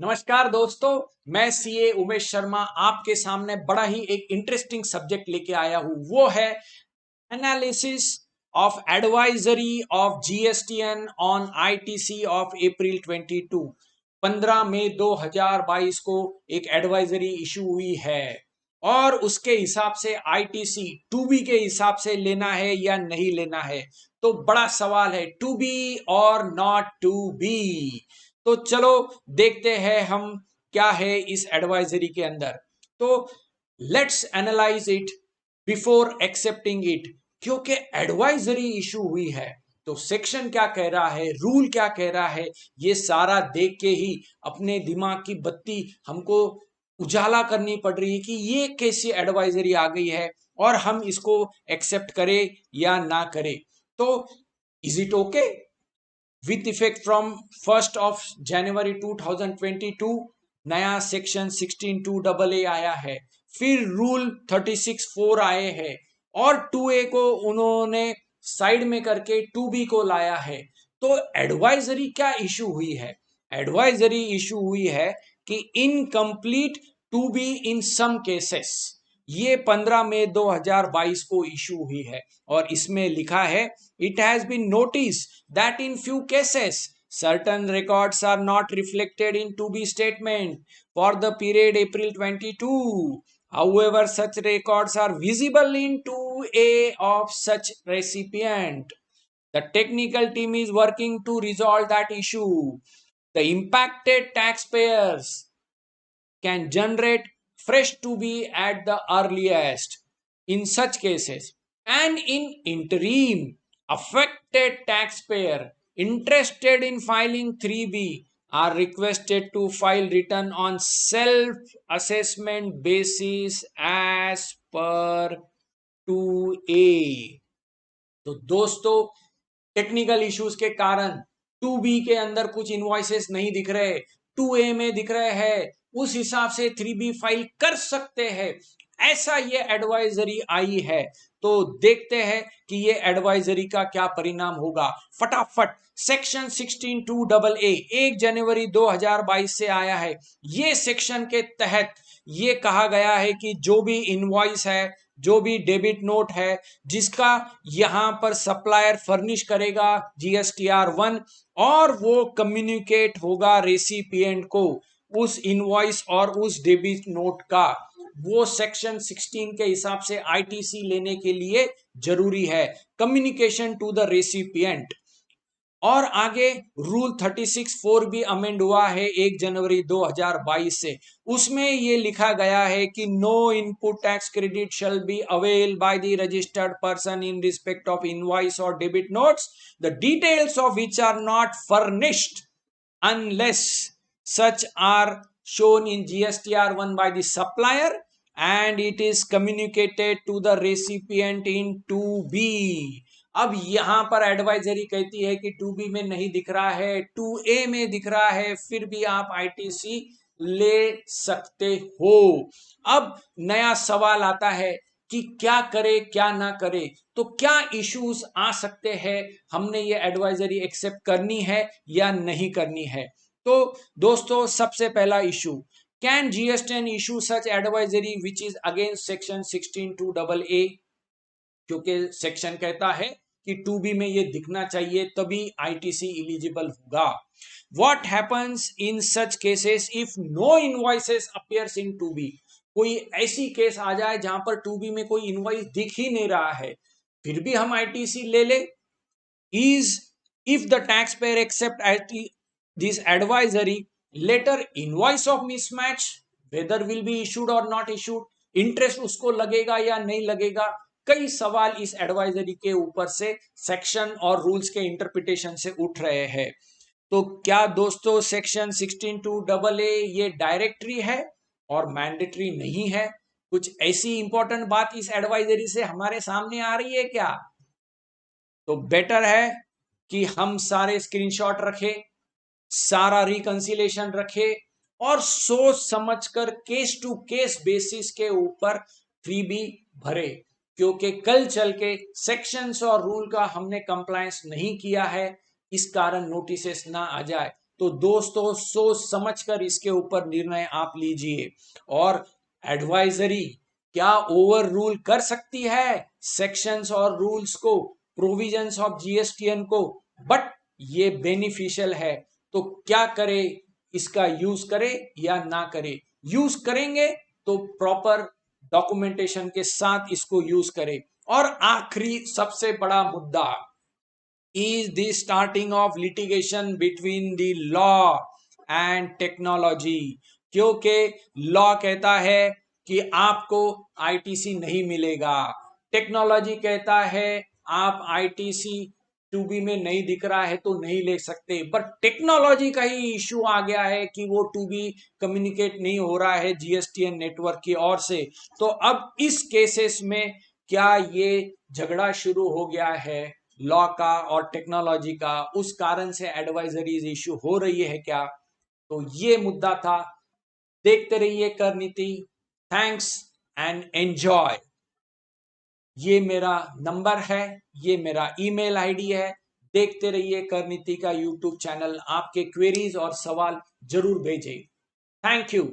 नमस्कार दोस्तों, मैं सीए उमेश शर्मा आपके सामने बड़ा ही एक इंटरेस्टिंग सब्जेक्ट लेके आया हूं। वो है analysis of advisory of GSTN on ITC of April 22। 15 मई 2022 को एक एडवाइजरी इशू हुई है और उसके हिसाब से आईटीसी टू बी के हिसाब से लेना है या नहीं लेना है। तो बड़ा सवाल है, टू बी और नॉट टू बी। तो चलो देखते हैं हम क्या है इस एडवाइजरी के अंदर। तो let's analyse it before accepting it. क्योंकि एडवाइजरी इशू हुई है तो सेक्शन क्या कह रहा है, रूल क्या कह रहा है, ये सारा देख के ही अपने दिमाग की बत्ती हमको उजाला करनी पड़ रही है कि ये कैसी एडवाइजरी आ गई है और हम इसको एक्सेप्ट करें या ना करें। तो is it okay? With effect from 1 जनवरी 2022 नया सेक्शन 16(2)(a) आया है। फिर रूल 36(4) आए हैं और 2A को उन्होंने साइड में करके 2B को लाया है। तो एडवाइजरी क्या इशू हुई है? एडवाइजरी इशू हुई है कि इनकम्प्लीट 2B इन सम केसेस। ये 15 मई 2022 को इशू हुई है और इसमें लिखा है, it has been notice that in few cases certain records are not reflected in to be statement for the period April 22. However, such records are visible in 2A of such recipient. The technical team is working to resolve that issue. The impacted taxpayers can generate fresh to be at the earliest. In such cases, and in interim, affected taxpayer interested in filing 3B are requested to file return on self-assessment basis as per 2A. तो दोस्तों, technical issues के कारण 2B के अंदर कुछ invoices नहीं दिख रहे, 2A में दिख रहे हैं, उस हिसाब से 3B फाइल कर सकते हैं, ऐसा ये एडवाइजरी आई है। तो देखते हैं कि ये एडवाइजरी का क्या परिणाम होगा। फटाफट सेक्शन 16(2)(a) 1 जनवरी 2022 से आया है। ये सेक्शन के तहत ये कहा गया है कि जो भी इनवॉइस है, जो भी डेबिट नोट है, जिसका यहां पर सप्लायर फर्निश करेगा GSTR 1 और वो कम्युनिकेट होगा रेसिपिएंट को उस इनवॉइस और उस डेबिट नोट का, वो सेक्शन 16 के हिसाब से आईटीसी लेने के लिए जरूरी है, कम्युनिकेशन टू द रेसिपिएंट। और आगे रूल 36(4) भी अमेंड हुआ है 1 जनवरी 2022 से। उसमें ये लिखा गया है कि no input tax credit shall be avail by the registered person in respect of invoice और debit notes the details of which are not furnished unless such are shown in GSTR 1 by the supplier and it is communicated to the recipient in 2B. अब यहां पर advisory कहती है कि 2B में नहीं दिख रहा है, 2A में दिख रहा है, फिर भी आप आईटीसी ले सकते हो। अब नया सवाल आता है कि क्या करे क्या ना करे, तो क्या इश्यूज आ सकते हैं, हमने ये एडवाइजरी एक्सेप्ट करनी है या नहीं करनी है। तो दोस्तों, सबसे पहला issue, can GSTN issue such advisory which is against section 16(2)(a)? क्योंकि सेक्शन कहता है कि 2B में ये दिखना चाहिए तभी आईटीसी एलिजिबल होगा। What happens in such cases if no invoices appears in 2B? कोई ऐसी केस आ जाए जहां पर 2B में कोई इनवॉइस दिख ही नहीं रहा है, फिर भी हम आईटीसी ले ले। Is if the taxpayer accept this advisory, later invoice of mismatch whether will be issued or not issued, interest उसको लगेगा या नहीं लगेगा। कई सवाल इस एडवाइजरी के ऊपर से सेक्शन और रूल्स के इंटरप्रिटेशन से उठ रहे हैं। तो क्या दोस्तों सेक्शन 16(2)(a) ये डायरेक्टरी है और मैंडेटरी नहीं है? कुछ ऐसी इंपॉर्टेंट बात इस एडवाइजरी से हमारे सामने आ रही है क्या? तो बेटर है कि हम सारे स्क्रीनशॉट रखें, सारा रिकंसिलेशन रखें और सोच समझकर केस टू केस बेसिस के ऊपर 3B भरे, क्योंकि कल चल के सेक्शंस और रूल का हमने कंप्लायंस नहीं किया है, इस कारण नोटिसेस ना आ जाए। तो दोस्तों सोच समझकर इसके ऊपर निर्णय आप लीजिए। और एडवाइजरी क्या ओवर रूल कर सकती है सेक्शंस और रूल्स को, प्रोविजंस ऑफ जीएसटीएन को, बट ये बेनिफिशियल है। तो क्या करे, इसका यूज करे या ना करे। यूज करेंगे तो प्रॉपर डॉक्यूमेंटेशन के साथ इसको यूज करें। और आखिरी सबसे बड़ा मुद्दा, is the starting of litigation between the law and technology, क्योंकि लॉ कहता है कि आपको आईटीसी नहीं मिलेगा, टेक्नोलॉजी कहता है आप आईटीसी टू बी में नहीं दिख रहा है तो नहीं ले सकते। बट टेक्नोलॉजी का ही इश्यू आ गया है कि वो टू बी कम्युनिकेट नहीं हो रहा है जीएसटीएन नेटवर्क की ओर से। तो अब इस केसेस में क्या ये झगड़ा शुरू हो गया है लॉ का और टेक्नोलॉजी का, उस कारण से एडवाइजरीज इश्यू हो रही है क्या। तो ये मुद्दा था। देखते रहिए कर नीति। Thanks and enjoy. ये मेरा नंबर है, ये मेरा ईमेल आईडी है। देखते रहिए कर नीति का यूट्यूब चैनल। आपके क्वेरीज और सवाल जरूर भेजें। Thank you.